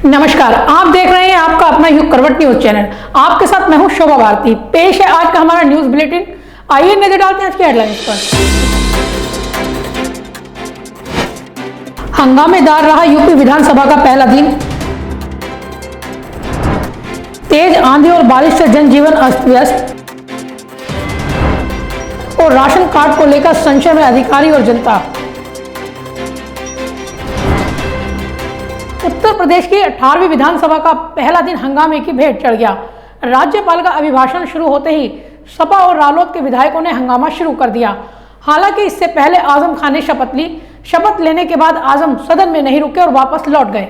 नमस्कार, आप देख रहे हैं आपका अपना युग करवट न्यूज चैनल। आपके साथ मैं हूं शोभा भारती। पेश है आज का हमारा न्यूज बुलेटिन। आइए नजर डालते हैं आज की हेडलाइंस पर। हंगामेदार रहा यूपी विधानसभा का पहला दिन। तेज आंधी और बारिश से जनजीवन अस्त व्यस्त और राशन कार्ड को लेकर संशय में अधिकारी और जनता। उत्तर प्रदेश की 18वीं विधानसभा का पहला दिन हंगामे की भेंट चढ़ गया। राज्यपाल का अभिभाषण शुरू होते ही सपा और रालोद के विधायकों ने हंगामा शुरू कर दिया। हालांकि इससे पहले आजम खान ने शपथ ली। शपथ लेने के बाद आजम सदन में नहीं रुके और वापस लौट गए।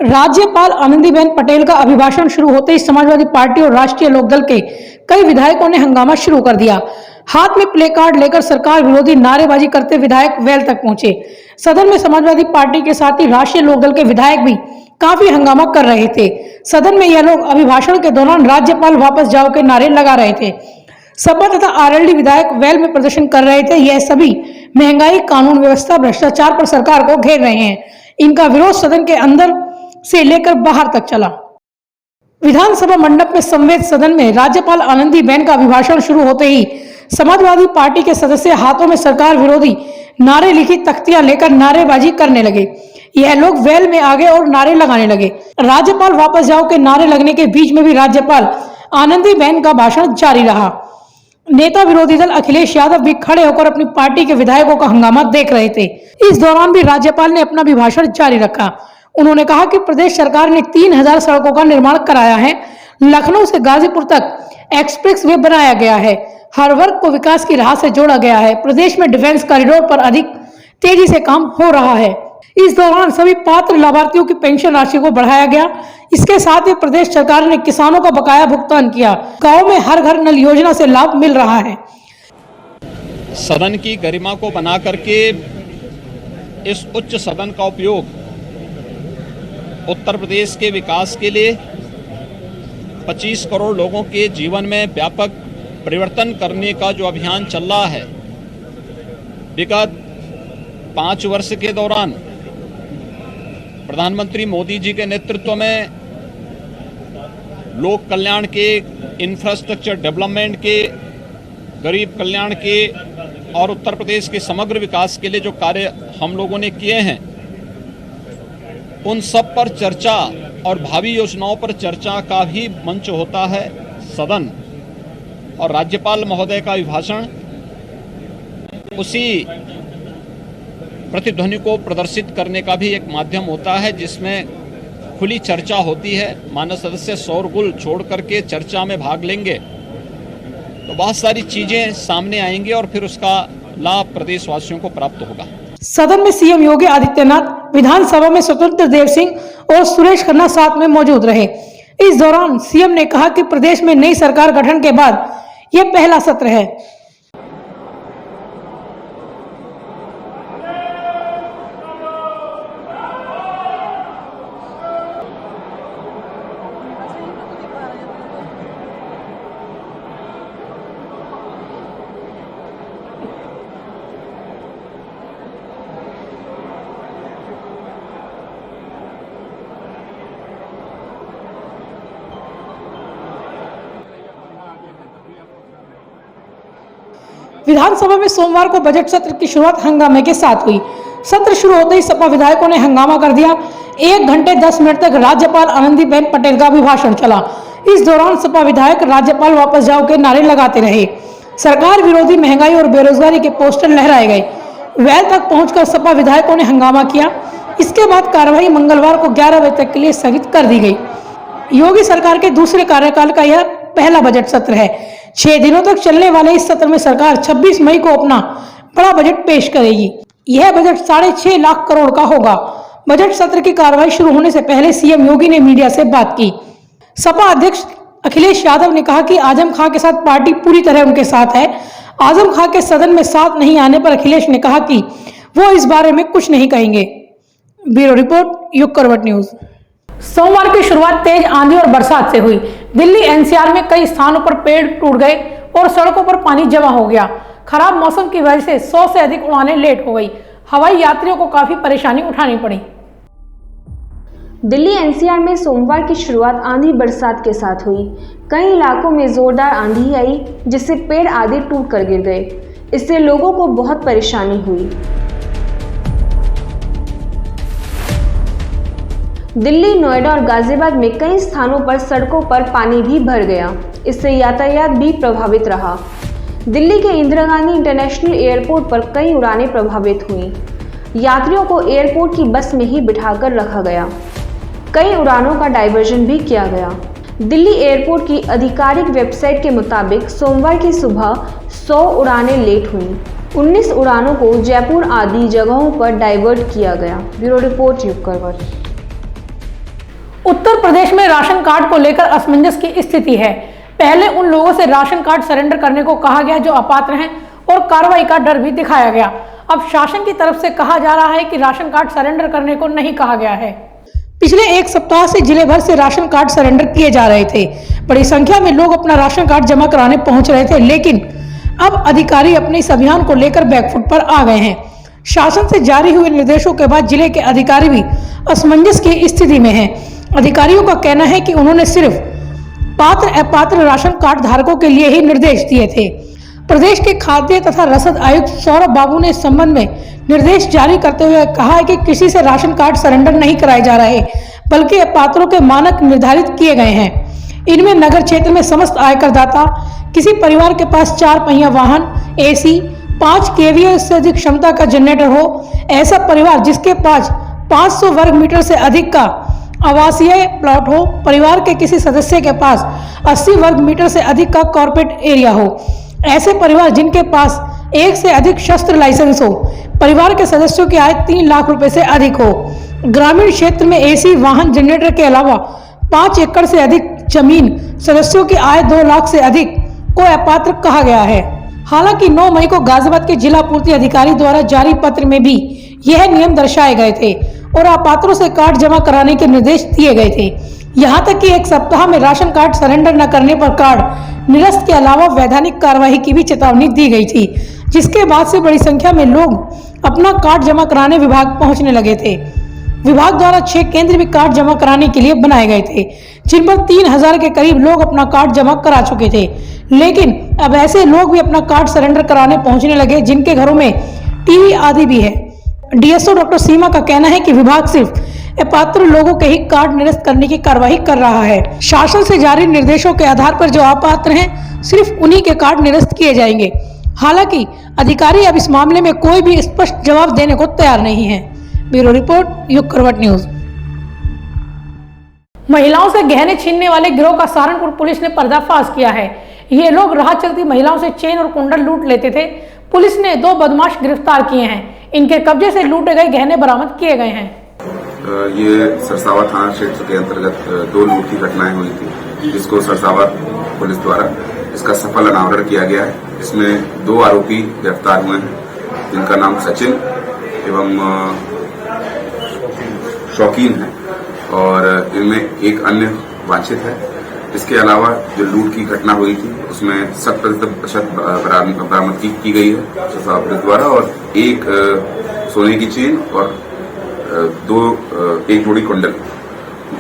राज्यपाल आनंदीबेन पटेल का अभिभाषण शुरू होते ही समाजवादी पार्टी और राष्ट्रीय लोकदल के कई विधायकों ने हंगामा शुरू कर दिया। हाथ में प्ले कार्ड लेकर सरकार विरोधी नारेबाजी करते विधायक वेल तक पहुंचे। सदन में समाजवादी पार्टी के साथ ही राष्ट्रीय लोकदल के विधायक भी काफी हंगामा कर रहे थे। सदन में यह लोग अभिभाषण के दौरान राज्यपाल वापस जाओ के नारे लगा रहे थे। सपा तथा आरएलडी विधायक वेल में प्रदर्शन कर रहे थे। यह सभी महंगाई, कानून व्यवस्था, भ्रष्टाचार पर सरकार को घेर रहे हैं। इनका विरोध सदन के अंदर से लेकर बाहर तक चला। विधानसभा मंडप में समवेत सदन में राज्यपाल आनंदीबेन का अभिभाषण शुरू होते ही समाजवादी पार्टी के सदस्य हाथों में सरकार विरोधी नारे लिखी तख्तियां लेकर नारेबाजी करने लगे। यह लोग वेल में आगे और नारे लगाने लगे। राज्यपाल वापस जाओ के नारे लगने के बीच में भी राज्यपाल आनंदीबेन का भाषण जारी रहा। नेता विरोधी दल अखिलेश यादव भी खड़े होकर अपनी पार्टी के विधायकों का हंगामा देख रहे थे। इस दौरान भी राज्यपाल ने अपना भी भाषण जारी रखा। उन्होंने कहा कि प्रदेश सरकार ने 3000 सड़कों का निर्माण कराया है। लखनऊ से गाजीपुर तक एक्सप्रेस वे बनाया गया है। हर वर्ग को विकास की राह से जोड़ा गया है। प्रदेश में डिफेंस कॉरिडोर पर अधिक तेजी से काम हो रहा है। इस दौरान सभी पात्र लाभार्थियों की पेंशन राशि को बढ़ाया गया। इसके साथ ही प्रदेश सरकार ने किसानों का बकाया भुगतान किया। गांव में हर घर नल योजना से लाभ मिल रहा है। सदन की गरिमा को बना करके इस उच्च सदन का उपयोग उत्तर प्रदेश के विकास के लिए 25 करोड़ लोगों के जीवन में व्यापक परिवर्तन करने का जो अभियान चल रहा है, विगत 5 वर्ष के दौरान प्रधानमंत्री मोदी जी के नेतृत्व में लोक कल्याण के, इंफ्रास्ट्रक्चर डेवलपमेंट के, गरीब कल्याण के और उत्तर प्रदेश के समग्र विकास के लिए जो कार्य हम लोगों ने किए हैं, उन सब पर चर्चा और भावी योजनाओं पर चर्चा का भी मंच होता है सदन। और राज्यपाल महोदय का अभिभाषण उसी प्रतिध्वनि को प्रदर्शित करने का भी एक माध्यम होता है, जिसमें खुली चर्चा होती है। मानव सदस्य शोरगुल छोड़ करके चर्चा में भाग लेंगे तो बहुत सारी चीजें सामने आएंगी और फिर उसका लाभ प्रदेशवासियों को प्राप्त होगा। सदन में सीएम योगी आदित्यनाथ, विधानसभा में स्वतंत्र देव सिंह और सुरेश खन्ना साथ में मौजूद रहे। इस दौरान सीएम ने कहा कि प्रदेश में नई सरकार गठन के बाद यह पहला सत्र है। विधानसभा में सोमवार को बजट सत्र की शुरुआत हंगामे के साथ हुई। सत्र शुरू होते ही सपा विधायकों ने हंगामा कर दिया। 1 घंटे 10 मिनट तक राज्यपाल आनंदीबेन पटेल का अभिभाषण चला। इस दौरान सपा विधायक राज्यपाल वापस जाओ के नारे लगाते रहे। सरकार विरोधी, महंगाई और बेरोजगारी के पोस्टर लहराए गए। वेल तक पहुंचकर सपा विधायकों ने हंगामा किया। इसके बाद कार्यवाही मंगलवार को 11 बजे तक के लिए स्थगित कर दी गई। योगी सरकार के दूसरे कार्यकाल का यह पहला बजट सत्र है। 6 दिनों तक चलने वाले इस सत्र में सरकार 26 मई को अपना बड़ा बजट पेश करेगी। यह बजट 6.5 लाख करोड़ का होगा। बजट सत्र की कार्रवाई शुरू होने से पहले सीएम योगी ने मीडिया से बात की। सपा अध्यक्ष अखिलेश यादव ने कहा कि आजम खां के साथ पार्टी पूरी तरह उनके साथ है। आजम खां के सदन में साथ नहीं आने पर अखिलेश ने कहा कि वो इस बारे में कुछ नहीं कहेंगे। ब्यूरो रिपोर्ट, युग करवट न्यूज। सोमवार की शुरुआत तेज आंधी और बरसात से हुई। दिल्ली एनसीआर में कई स्थानों पर पेड़ टूट गए और सड़कों पर पानी जमा हो गया। खराब मौसम की वजह से 100 से अधिक उड़ानें लेट हो गई। हवाई यात्रियों को काफी परेशानी उठानी पड़ी। दिल्ली एनसीआर में सोमवार की शुरुआत आंधी बरसात के साथ हुई। कई इलाकों में जोरदार आंधी आई जिससे पेड़ आदि टूट कर गिर गए। इससे लोगों को बहुत परेशानी हुई। दिल्ली, नोएडा और गाजियाबाद में कई स्थानों पर सड़कों पर पानी भी भर गया। इससे यातायात भी प्रभावित रहा। दिल्ली के इंदिरा गांधी इंटरनेशनल एयरपोर्ट पर कई उड़ानें प्रभावित हुईं। यात्रियों को एयरपोर्ट की बस में ही बिठाकर रखा गया। कई उड़ानों का डायवर्जन भी किया गया। दिल्ली एयरपोर्ट की आधिकारिक वेबसाइट के मुताबिक सोमवार की सुबह 100 उड़ानें लेट हुईं। 19 उड़ानों को जयपुर आदि जगहों पर डाइवर्ट किया गया। ब्यूरो रिपोर्ट युग करवट। उत्तर प्रदेश में राशन कार्ड को लेकर असमंजस की स्थिति है। पहले उन लोगों से राशन कार्ड सरेंडर करने को कहा गया जो अपात्र हैं और कार्रवाई का डर भी दिखाया गया। अब शासन की तरफ से कहा जा रहा है कि राशन कार्ड सरेंडर करने को नहीं कहा गया है। पिछले एक सप्ताह से जिले भर से राशन कार्ड सरेंडर किए जा रहे थे। बड़ी संख्या में लोग अपना राशन कार्ड जमा कराने पहुंच रहे थे, लेकिन अब अधिकारी अपने इस अभियान को लेकर बैकफुट पर आ गए हैं। शासन से जारी हुए निर्देशों के बाद जिले के अधिकारी भी असमंजस की स्थिति में हैं। अधिकारियों का कहना है कि उन्होंने सिर्फ पात्र अपात्र राशन कार्ड धारकों के लिए ही निर्देश दिए थे। प्रदेश के खाद्य तथा रसद आयुक्त सौरभ बाबू ने इस संबंध में निर्देश जारी करते हुए कहा है कि किसी से राशन कार्ड सरेंडर नहीं कराए जा रहे, बल्कि अपात्रों के मानक निर्धारित किए गए हैं। इनमें नगर क्षेत्र में समस्त आयकरदाता, किसी परिवार के पास 4 पहिया वाहन, एसी, 5 केवीए से अधिक क्षमता का जनरेटर हो, ऐसा परिवार जिसके पास 500 वर्ग मीटर से अधिक का आवासीय प्लॉट हो, परिवार के किसी सदस्य के पास 80 वर्ग मीटर से अधिक का कॉर्पोरेट एरिया हो, ऐसे परिवार जिनके पास 1 से अधिक शस्त्र लाइसेंस हो, परिवार के सदस्यों की आय 3 लाख रुपए से अधिक हो, ग्रामीण क्षेत्र में एसी, वाहन, जनरेटर के अलावा 5 एकड़ से अधिक जमीन, सदस्यों की आय 2 लाख से अधिक को अपात्र कहा गया है। हालांकि 9 मई को गाजियाबाद के जिला पूर्ति अधिकारी द्वारा जारी पत्र में भी यह नियम दर्शाए गए थे और अपात्रों से कार्ड जमा कराने के निर्देश दिए गए थे। यहाँ तक कि एक सप्ताह में राशन कार्ड सरेंडर न करने पर कार्ड निरस्त के अलावा वैधानिक कार्यवाही की भी चेतावनी दी गई थी, जिसके बाद से बड़ी संख्या में लोग अपना कार्ड जमा कराने विभाग पहुंचने लगे थे। विभाग द्वारा 6 केंद्र भी कार्ड जमा कराने के लिए बनाए गए थे, जिन पर 3000 के करीब लोग अपना कार्ड जमा करा चुके थे। लेकिन अब ऐसे लोग भी अपना कार्ड सरेंडर कराने पहुंचने लगे जिनके घरों में टीवी आदि भी है। डीएसओ डॉक्टर सीमा का कहना है कि विभाग सिर्फ अपात्र लोगों के ही कार्ड निरस्त करने की कार्यवाही कर रहा है। शासन से जारी निर्देशों के आधार पर जो अपात्र हैं, सिर्फ उन्हीं के कार्ड निरस्त किए जाएंगे। हालांकि अधिकारी अब इस मामले में कोई भी स्पष्ट जवाब देने को तैयार नहीं है। ब्यूरो रिपोर्ट, युग करवट न्यूज। महिलाओं से गहने छीनने वाले गिरोह का सहारनपुर पुलिस ने पर्दाफाश किया है। ये लोग राह चलती महिलाओं से चेन और कुंडल लूट लेते थे। पुलिस ने 2 बदमाश गिरफ्तार किए हैं। इनके कब्जे से लूटे गए गहने बरामद किए गए हैं। ये सरसावा थाना क्षेत्र के अंतर्गत 2 लूट की घटनाएं हुई थी, जिसको सरसावा पुलिस द्वारा इसका सफल अनावरण किया गया है। इसमें 2 आरोपी गिरफ्तार हुए हैं, जिनका नाम सचिन एवं शौकीन है और इनमें एक अन्य वांछित है। इसके अलावा जो लूट की घटना हुई थी उसमें 70% बरामदगी की गई है सरसावा पुलिस द्वारा और 1 सोने की चेन और 1 जोड़ी कुंडल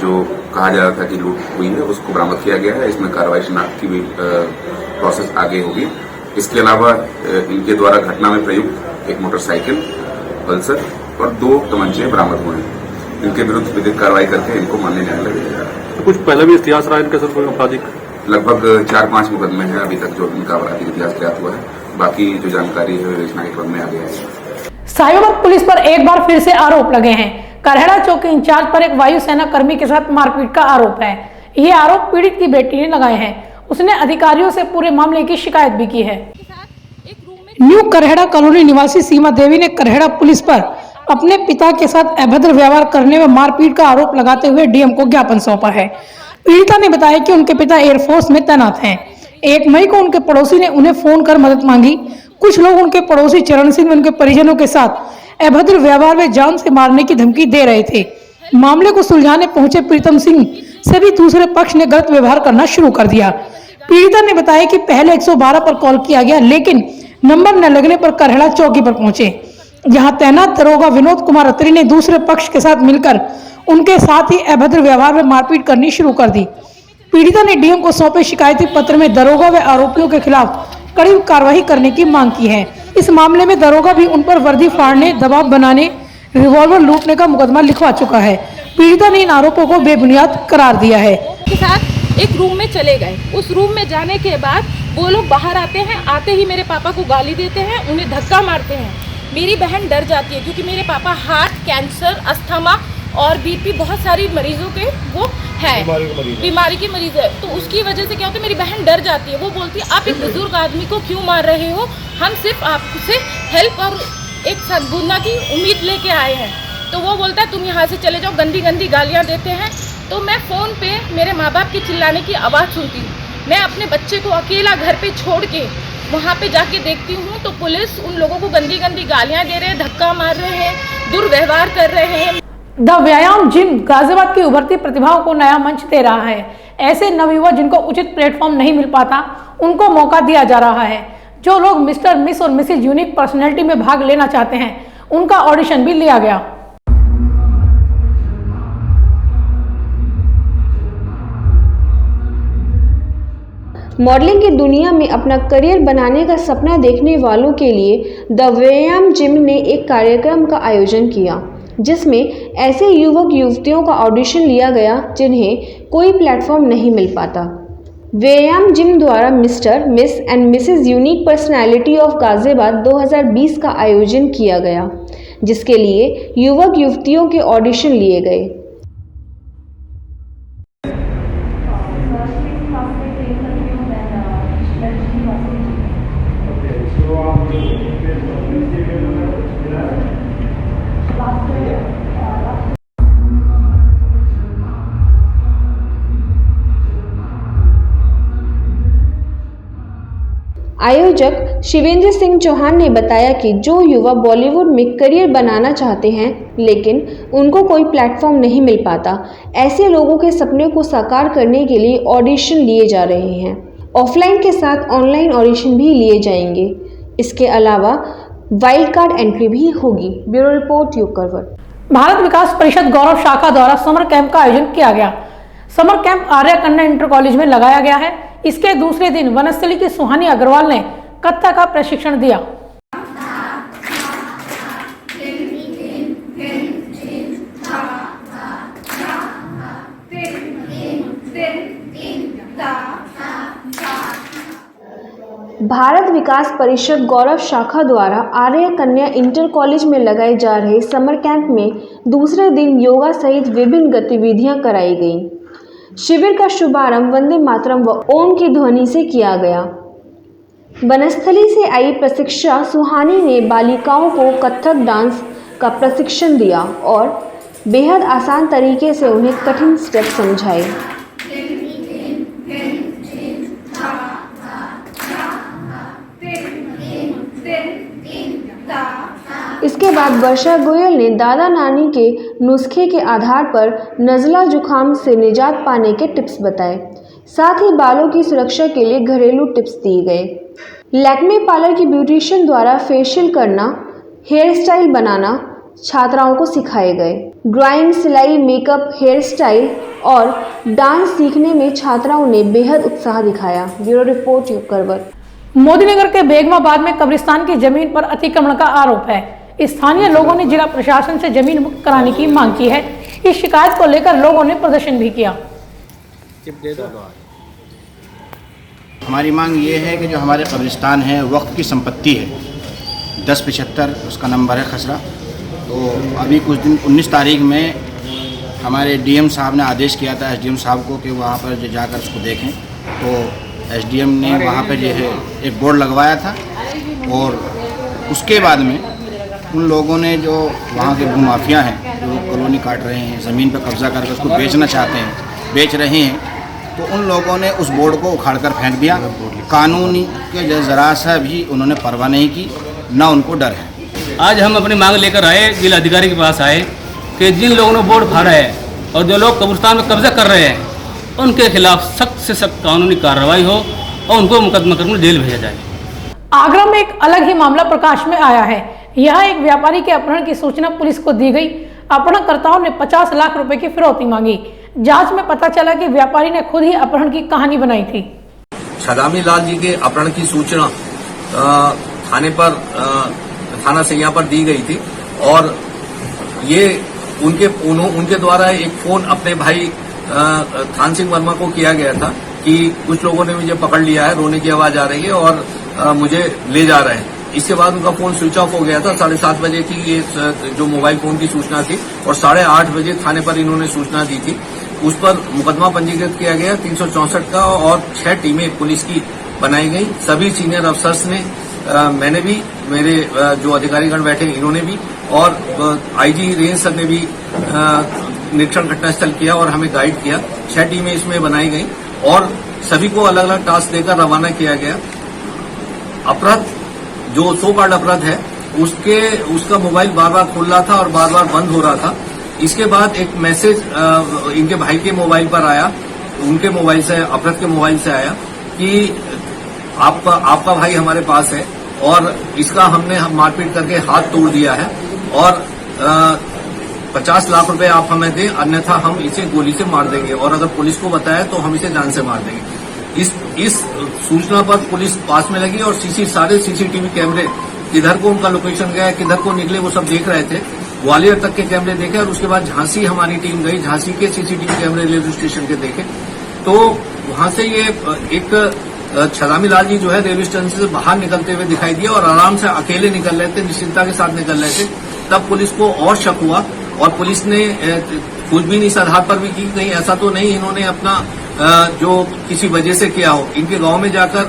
जो कहा जा रहा था कि लूट हुई है उसको बरामद किया गया है। इसमें कार्रवाई शिनाख्त की भी प्रोसेस आगे होगी। इसके अलावा इनके द्वारा घटना में प्रयुक्त 1 मोटरसाइकिल, पल्सर और 2 तमंचे बरामद हुए हैं। इनके विरुद्ध विधिक कार्रवाई करके इनको मान्य न्यायालय भेजा जा रहा है। तो कुछ पहले भी इतिहास रहा इनके सर कोई आपराधिक? लगभग 4-5 मुकदमे हैं अभी तक जो इनका आपराधिक इतिहास ज्ञात हुआ है। बाकी जो जानकारी है विवेचना के क्रम में आ गया है। साइबर पुलिस पर एक बार फिर से आरोप लगे हैं। करहड़ा चौकी इंचार्ज पर एक वायुसेना कर्मी के साथ मारपीट का आरोप है। ये आरोप पीड़ित की बेटी ने लगाए हैं। उसने अधिकारियों से पूरे मामले की शिकायत भी की है। न्यू करहड़ा कॉलोनी निवासी सीमा देवी ने करहड़ा पुलिस पर अपने पिता के साथ अभद्र व्यवहार करने व मारपीट का आरोप लगाते हुए डीएम को ज्ञापन सौंपा है। पीड़िता ने बताया कि उनके पिता एयरफोर्स में तैनात हैं। 1 मई को उनके पड़ोसी ने उन्हें फोन कर मदद मांगी। कुछ लोग उनके पड़ोसी चरण सिंह उनके परिजनों के साथ अभद्र व्यवहार में जान से मारने की धमकी दे रहे थे। मामले को सुलझाने पहुंचे प्रीतम सिंह से भी दूसरे पक्ष ने गलत व्यवहार करना शुरू कर दिया। पीड़िता ने बताया कि पहले 112 पर कॉल किया गया, लेकिन नंबर न लगने पर करहड़ा चौकी पर पहुंचे। जहां तैनात दरोगा विनोद कुमार अत्री ने दूसरे पक्ष के साथ मिलकर उनके साथ ही अभद्र व्यवहार में मारपीट करनी शुरू कर दी। पीड़िता ने डीएम को सौंपे शिकायती पत्र में दरोगा व आरोपियों के खिलाफ कड़ी कार्रवाई करने की मांग की है। इस मामले में दरोगा भी उन पर वर्दी फाड़ने, दबाव बनाने, रिवॉल्वर लूटने का मुकदमा लिखवा चुका है। पीड़िता ने इन आरोपों को बेबुनियाद करार दिया है। के साथ एक रूम में चले गए। उस रूम में जाने के बाद वो लोग बाहर आते हैं, आते ही मेरे पापा को गाली देते हैं, उन्हें धक्का मारते हैं। मेरी बहन डर जाती है क्योंकि मेरे पापा हार्ट, कैंसर, अस्थमा और बीपी बहुत सारी मरीजों के वो है, बीमारी की मरीज है। तो उसकी वजह से क्या होता है, मेरी बहन डर जाती है। वो बोलती है आप एक बुजुर्ग आदमी को क्यों मार रहे हो, हम सिर्फ आपसे हेल्प और एक सद्भावना की उम्मीद लेके आए हैं। तो वो बोलता है तुम यहाँ से चले जाओ, गंदी गंदी गालियाँ देते हैं। तो मैं फ़ोन पे मेरे माँ बाप की चिल्लाने की आवाज़ सुनती हूँ। मैं अपने बच्चे को अकेला घर पे छोड़ के वहाँ पे जाके देखती हूँ तो पुलिस उन लोगों को गंदी गंदी गालियाँ दे रहे हैं, धक्का मार रहे हैं, दुर्व्यवहार कर रहे हैं। द व्यायाम जिम गाजियाबाद की उभरती प्रतिभाओं को नया मंच दे रहा है। ऐसे नवयुवक जिनको उचित प्लेटफॉर्म नहीं मिल पाता, उनको मौका दिया जा रहा है। जो लोग मिस्टर, मिस और मिसेज यूनिक पर्सनैलिटी में भाग लेना चाहते हैं, उनका ऑडिशन भी लिया गया। मॉडलिंग की दुनिया में अपना करियर बनाने का सपना देखने वालों के लिए द व्यायाम जिम ने एक कार्यक्रम का आयोजन किया, जिसमें ऐसे युवक युवतियों का ऑडिशन लिया गया जिन्हें कोई प्लेटफॉर्म नहीं मिल पाता। व्यायाम जिम द्वारा mister, miss and missus unique personality of Ghaziabad 2020 का आयोजन किया गया, जिसके लिए युवक युवतियों के ऑडिशन लिए गए। आयोजक शिवेंद्र सिंह चौहान ने बताया कि जो युवा बॉलीवुड में करियर बनाना चाहते हैं लेकिन उनको कोई प्लेटफॉर्म नहीं मिल पाता, ऐसे लोगों के सपने को साकार करने के लिए ऑडिशन लिए जा रहे हैं। ऑफलाइन के साथ ऑनलाइन ऑडिशन भी लिए जाएंगे। इसके अलावा वाइल्ड कार्ड एंट्री भी होगी। ब्यूरो रिपोर्ट यूग करवट। भारत विकास परिषद गौरव शाखा द्वारा समर कैंप का आयोजन किया गया। समर कैंप आर्य कन्या इंटर कॉलेज में लगाया गया है। इसके दूसरे दिन वनस्थली की सुहानी अग्रवाल ने कत्था का प्रशिक्षण दिया। भारत विकास परिषद गौरव शाखा द्वारा आर्य कन्या इंटर कॉलेज में लगाए जा रहे समर कैंप में दूसरे दिन योगा सहित विभिन्न गतिविधियां कराई गईं। शिविर का शुभारंभ वंदे मातरम व ओम की ध्वनि से किया गया। वनस्थली से आई प्रशिक्षा सुहानी ने बालिकाओं को कथक डांस का प्रशिक्षण दिया और बेहद आसान तरीके से उन्हें कठिन स्टेप समझाए। इसके बाद वर्षा गोयल ने दादा नानी के नुस्खे के आधार पर नज़ला जुखाम से निजात पाने के टिप्स बताए। साथ ही बालों की सुरक्षा के लिए घरेलू टिप्स दिए गए। लैक्मे पार्लर की ब्यूटिशियन द्वारा फेशियल करना, हेयर स्टाइल बनाना छात्राओं को सिखाए गए। ड्राइंग, सिलाई, मेकअप, हेयर स्टाइल और डांस सीखने में छात्राओं ने बेहद उत्साह दिखाया। ब्यूरो रिपोर्ट यूग करवट। मोदीनगर के बेगमाबाद में कब्रिस्तान की जमीन पर अतिक्रमण का आरोप है। स्थानीय लोगों ने जिला प्रशासन से जमीन मुक्त कराने की मांग की है। इस शिकायत को लेकर लोगों ने प्रदर्शन भी किया। हमारी मांग ये है कि जो हमारे कब्रिस्तान है वक्त की संपत्ति है, 1075 उसका नंबर है खसरा। तो अभी कुछ दिन 19 तारीख में हमारे डीएम साहब ने आदेश किया था एसडीएम साहब को कि वहाँ पर जो जाकर उसको देखें। तो एसडीएम ने वहाँ पर जो है एक बोर्ड लगवाया था और उसके बाद में उन लोगों ने जो वहाँ के भूमाफिया हैं जो कॉलोनी काट रहे हैं, ज़मीन पर कब्जा करके उसको बेचना चाहते हैं, बेच रहे हैं, तो उन लोगों ने उस बोर्ड को उखाड़ कर फेंक दिया। कानूनी के ज़रा सा भी उन्होंने परवाह नहीं की, ना उनको डर है। आज हम अपनी मांग लेकर आए, जिला अधिकारी के पास आए कि जिन लोगों ने बोर्ड फाड़ा है और जो लोग कब्रिस्तान में कब्जा कर रहे हैं उनके खिलाफ सख्त से सख्त कानूनी कार्रवाई हो और उनको मुकदमा कर जेल भेजा जाए। आगरा में एक अलग ही मामला प्रकाश में आया है। यह एक व्यापारी के अपहरण की सूचना पुलिस को दी गई। अपहरणकर्ताओं ने 50 लाख रुपए की फिरौती मांगी। जांच में पता चला कि व्यापारी ने खुद ही अपहरण की कहानी बनाई थी। छदामी लाल जी के अपहरण की सूचना थाने पर थाना सैया पर दी गई थी और ये उनके द्वारा एक फोन अपने भाई थान सिंह वर्मा को किया गया था कि कुछ लोगों ने मुझे पकड़ लिया है, रोने की आवाज आ रही है और मुझे ले जा रहे हैं। इसके बाद उनका फोन स्विच ऑफ हो गया था। 7:30 बजे की ये जो मोबाइल फोन की सूचना थी और 8:30 बजे थाने पर इन्होंने सूचना दी थी। उस पर मुकदमा पंजीकृत किया गया 364 का और 6 टीमें पुलिस की बनाई गई। सभी सीनियर अफसर्स ने, मैंने भी, मेरे जो अधिकारीगण बैठे इन्होंने भी और आईजी रेंज सर ने भी निरीक्षण घटनास्थल किया और हमें गाइड किया। 6 टीमें इसमें बनाई गई और सभी को अलग अलग टास्क देकर रवाना किया गया। अपराध जो सो कॉल्ड अपराध है उसका मोबाइल बार बार खुल रहा था और बार बार बंद हो रहा था। इसके बाद एक मैसेज इनके भाई के मोबाइल पर आया, उनके मोबाइल से, अपराध के मोबाइल से आया कि आपका भाई हमारे पास है और इसका हमने मारपीट करके हाथ तोड़ दिया है और 50 लाख रुपए आप हमें दें, अन्यथा हम इसे गोली से मार देंगे और अगर पुलिस को बताया तो हम इसे जान से मार देंगे। इस सूचना पर पुलिस पास में लगी और सारे सीसीटीवी कैमरे किधर को उनका लोकेशन गया, किधर को निकले, वो सब देख रहे थे। ग्वालियर तक के कैमरे देखे और उसके बाद झांसी हमारी टीम गई, झांसी के सीसीटीवी कैमरे रेलवे स्टेशन के देखे तो वहां से ये एक छदामी लाल जी जो है रेलवे स्टेशन से बाहर निकलते हुए दिखाई दिया और आराम से अकेले निकल रहे थे, निश्चिंतता के साथ निकल रहे थे। तब पुलिस को और शक हुआ और पुलिस ने खोजबीन इस आधार पर भी की, कहीं ऐसा तो नहीं इन्होंने अपना जो किसी वजह से किया हो। इनके गांव में जाकर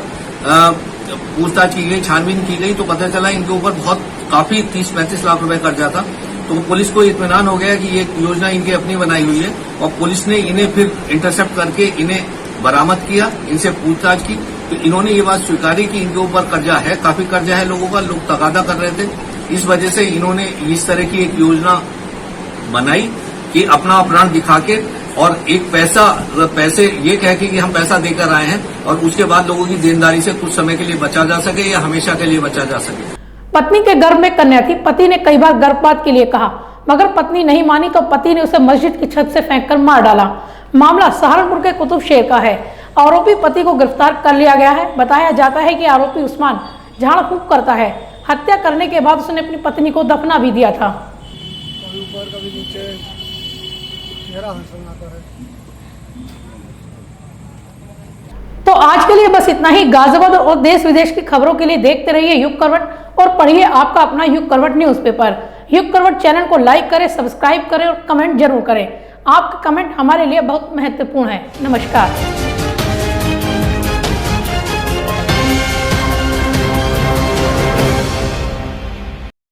पूछताछ की गई, छानबीन की गई तो पता चला इनके ऊपर काफी 30-35 लाख रुपए कर्जा था। तो पुलिस को इत्मीनान हो गया कि ये योजना इनकी अपनी बनाई हुई है और पुलिस ने इन्हें फिर इंटरसेप्ट करके इन्हें बरामद किया, इनसे पूछताछ की तो इन्होंने ये बात स्वीकारी कि इनके ऊपर कर्जा है, काफी कर्जा है लोगों का, लोग तकादा कर रहे थे। इस वजह से इन्होंने इस तरह की एक योजना बनाई कि अपना अपराध दिखा के और एक पैसे ये कह के कि हम पैसा देकर आए हैं और उसके बाद लोगों की देनदारी से कुछ समय के लिए बचा जा सके या हमेशा के लिए बचा जा सके। पत्नी के गर्भ में कन्या थी। पति ने कई बार गर्भपात के लिए कहा मगर पत्नी नहीं मानी तो पति ने उसे मस्जिद की छत से फेंककर मार डाला। मामला सहारनपुर के कुतुबशेर का है। आरोपी पति को गिरफ्तार कर लिया गया है। बताया जाता है कि आरोपी उस्मान झाड़ फूंक करता है। हत्या करने के बाद उसने अपनी पत्नी को दफना भी दिया था। कभी ऊपर कभी नीचे चेहरा हासिल ना करे। तो आज के लिए बस इतना ही। गाजियाबाद और देश विदेश की खबरों के लिए देखते रहिए युग करवट और पढ़िए आपका अपना युग करवट न्यूज़पेपर। युग करवट चैनल को लाइक करें, सब्सक्राइब करें और कमेंट जरूर करें। आपका कमेंट हमारे लिए बहुत महत्वपूर्ण है। नमस्कार।